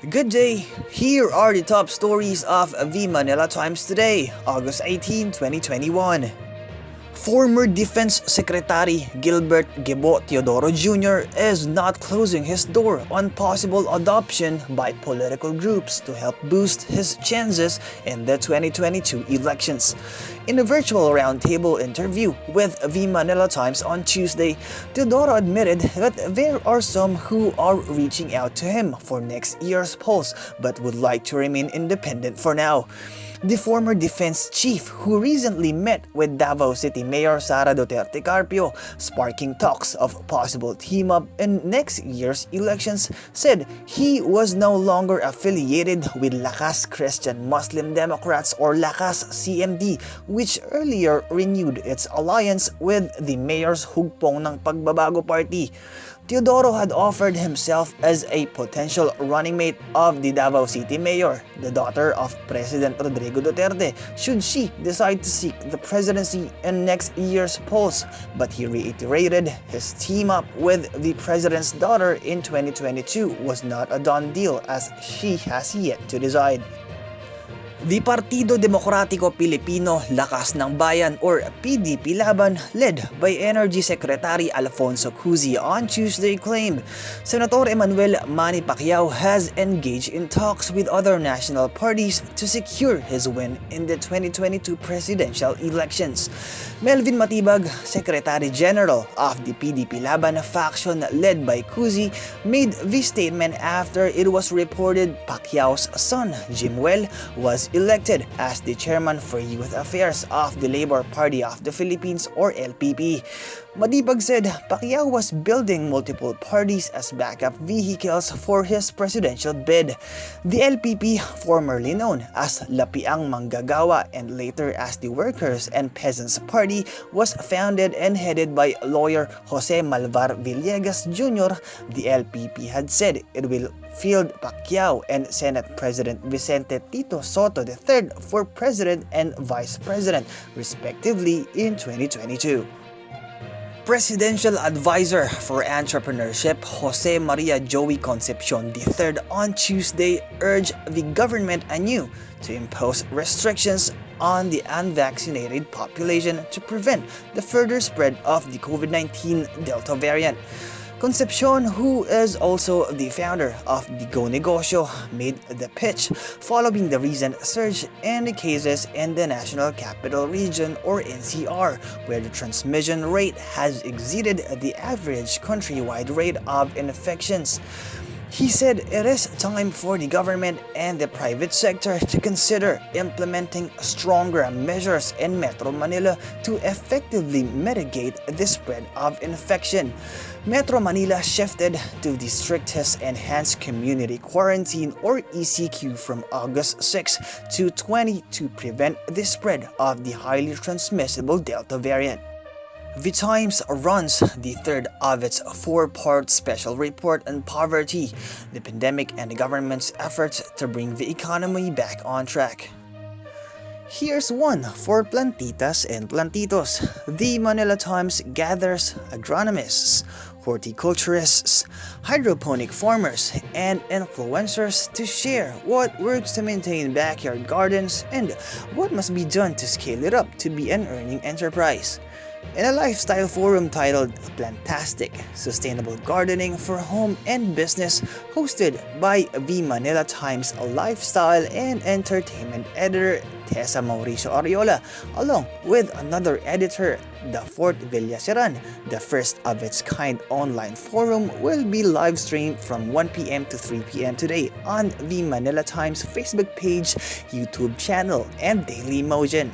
Good day! Here are the top stories of the Manila Times today, August 18, 2021. Former Defense Secretary Gilbert Gibo Teodoro Jr. is not closing his door on possible adoption by political groups to help boost his chances in the 2022 elections. In a virtual roundtable interview with the Manila Times on Tuesday, Teodoro admitted that there are some who are reaching out to him for next year's polls but would like to remain independent for now. The former defense chief, who recently met with Davao City Mayor Sara Duterte Carpio, sparking talks of possible team-up in next year's elections, said he was no longer affiliated with Lakas Christian Muslim Democrats or Lakas CMD, which earlier renewed its alliance with the mayor's hugpong ng Pagbabago Party. Teodoro had offered himself as a potential running mate of the Davao City Mayor, the daughter of President Rodrigo Duterte, should she decide to seek the presidency in next year's polls, but he reiterated his team-up with the president's daughter in 2022 was not a done deal as she has yet to decide. The Partido Demokratiko Pilipino Lakas ng Bayan or PDP Laban, led by Energy Secretary Alfonso Cusi on Tuesday, claimed Senator Emmanuel Manny Pacquiao has engaged in talks with other national parties to secure his win in the 2022 presidential elections. Melvin Matibag, Secretary General of the PDP Laban faction led by Cusi, made the statement after it was reported Pacquiao's son, Jimuel, was elected as the chairman for youth affairs of the Labor Party of the Philippines or LPP. Matibag said Pacquiao was building multiple parties as backup vehicles for his presidential bid. The LPP, formerly known as Lapiang Manggagawa and later as the Workers and Peasants Party, was founded and headed by lawyer Jose Malvar Villegas Jr. The LPP had said it will field Pacquiao and Senate President Vicente Tito Soto III for President and Vice President, respectively, in 2022. Presidential Advisor for Entrepreneurship Jose Maria Joey Concepcion III on Tuesday urged the government anew to impose restrictions on the unvaccinated population to prevent the further spread of the COVID-19 Delta variant. Concepcion, who is also the founder of the Go Negosyo, made the pitch following the recent surge in the cases in the National Capital Region or NCR, where the transmission rate has exceeded the average countrywide rate of infections. He said it is time for the government and the private sector to consider implementing stronger measures in Metro Manila to effectively mitigate the spread of infection. Metro Manila shifted to the strictest enhanced community quarantine or ECQ from August 6 to 20 to prevent the spread of the highly transmissible Delta variant. The Times runs the third of its four-part special report on poverty, the pandemic and the government's efforts to bring the economy back on track. Here's one for plantitas and plantitos. The Manila Times gathers agronomists, horticulturists, hydroponic farmers, and influencers to share what works to maintain backyard gardens and what must be done to scale it up to be an earning enterprise. In a lifestyle forum titled Plantastic, Sustainable Gardening for Home and Business, hosted by the Manila Times lifestyle and entertainment editor Tessa Mauricio Ariola, along with another editor, the Fort Villaseran, the first of its kind online forum will be live streamed from 1 p.m. to 3 p.m. today on the Manila Times Facebook page, YouTube channel, and Daily Motion.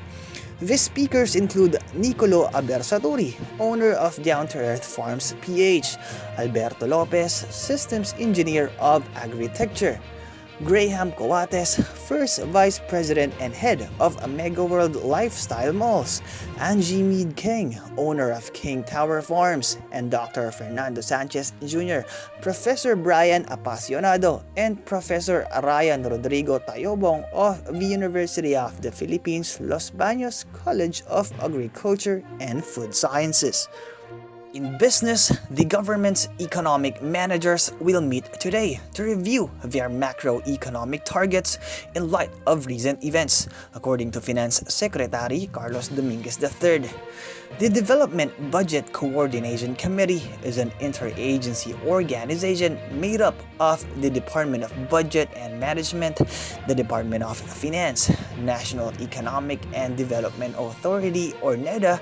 The speakers include Nicolo Abersaturi, owner of Down to Earth Farms PH, Alberto Lopez, Systems Engineer of Agritecture, Graham Coates, First Vice President and Head of Mega World Lifestyle Malls, Angie Mead King, owner of King Tower Farms, and Dr. Fernando Sanchez Jr., Professor Brian Apasionado, and Professor Ryan Rodrigo Tayobong of the University of the Philippines Los Baños College of Agriculture and Food Sciences. In business, the government's economic managers will meet today to review their macroeconomic targets in light of recent events, according to Finance Secretary Carlos Dominguez III. The Development Budget Coordination Committee is an interagency organization made up of the Department of Budget and Management, the Department of Finance, National Economic and Development Authority or NEDA,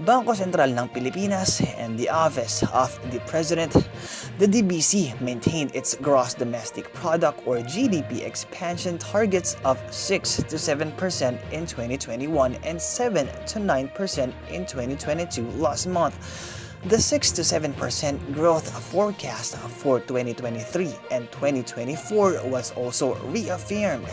Bangko Sentral ng Pilipinas, and the Office of the President. The DBC maintained its gross domestic product or GDP expansion targets of 6 to 7% in 2021 and 7 to 9% in 2022 last month. The 6 to 7% growth forecast for 2023 and 2024 was also reaffirmed.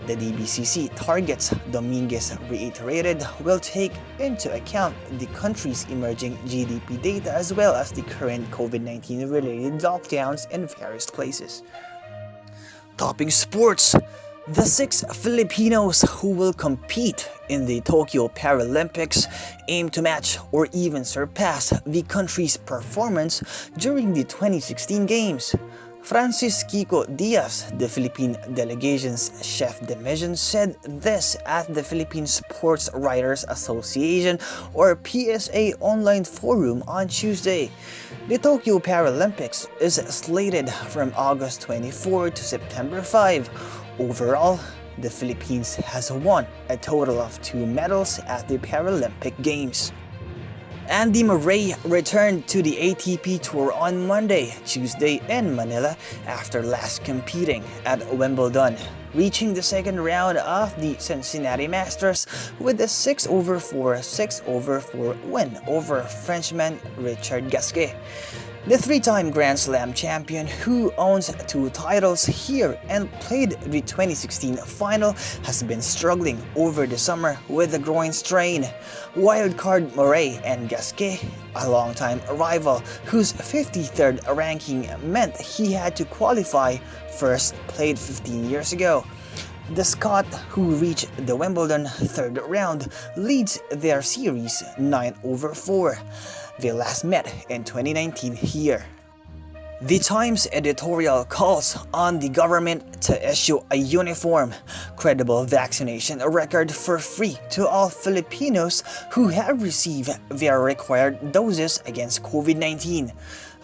The DBCC targets, Dominguez reiterated, will take into account the country's emerging GDP data as well as the current COVID-19 related lockdowns in various places. Topping sports. The 6 Filipinos who will compete in the Tokyo Paralympics aim to match or even surpass the country's performance during the 2016 Games. Francis Kiko Diaz, the Philippine delegation's chef de mission, said this at the Philippine Sports Writers Association or PSA online forum on Tuesday. The Tokyo Paralympics is slated from August 24 to September 5. Overall, the Philippines has won a total of 2 medals at the Paralympic Games. Andy Murray returned to the ATP Tour on Monday, Tuesday in Manila after last competing at Wimbledon, reaching the second round of the Cincinnati Masters with a 6-4, 6-4 win over Frenchman Richard Gasquet. The 3-time Grand Slam champion, who owns 2 titles here and played the 2016 final, has been struggling over the summer with a groin strain. Wildcard Murray and Gasquet, a longtime rival whose 53rd ranking meant he had to qualify, first played 15 years ago. The Scot, who reached the Wimbledon third round, leads their series 9-4. They last met in 2019 here. The Times editorial calls on the government to issue a uniform, credible vaccination record for free to all Filipinos who have received their required doses against COVID-19.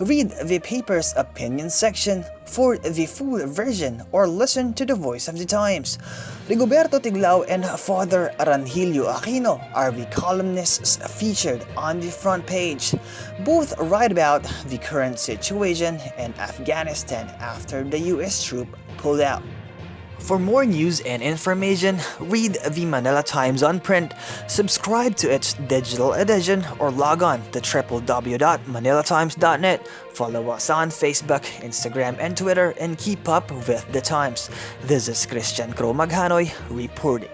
Read the paper's opinion section for the full version or listen to the voice of the Times. Rigoberto Tiglao and Father Aranhilio Aquino are the columnists featured on the front page. Both write about the current situation in Afghanistan after the US troop pulled out. For more news and information, read the Manila Times on print, subscribe to its digital edition, or log on to www.manilatimes.net. Follow us on Facebook, Instagram, and Twitter, and keep up with the Times. This is Christian Crow Maghanoy reporting.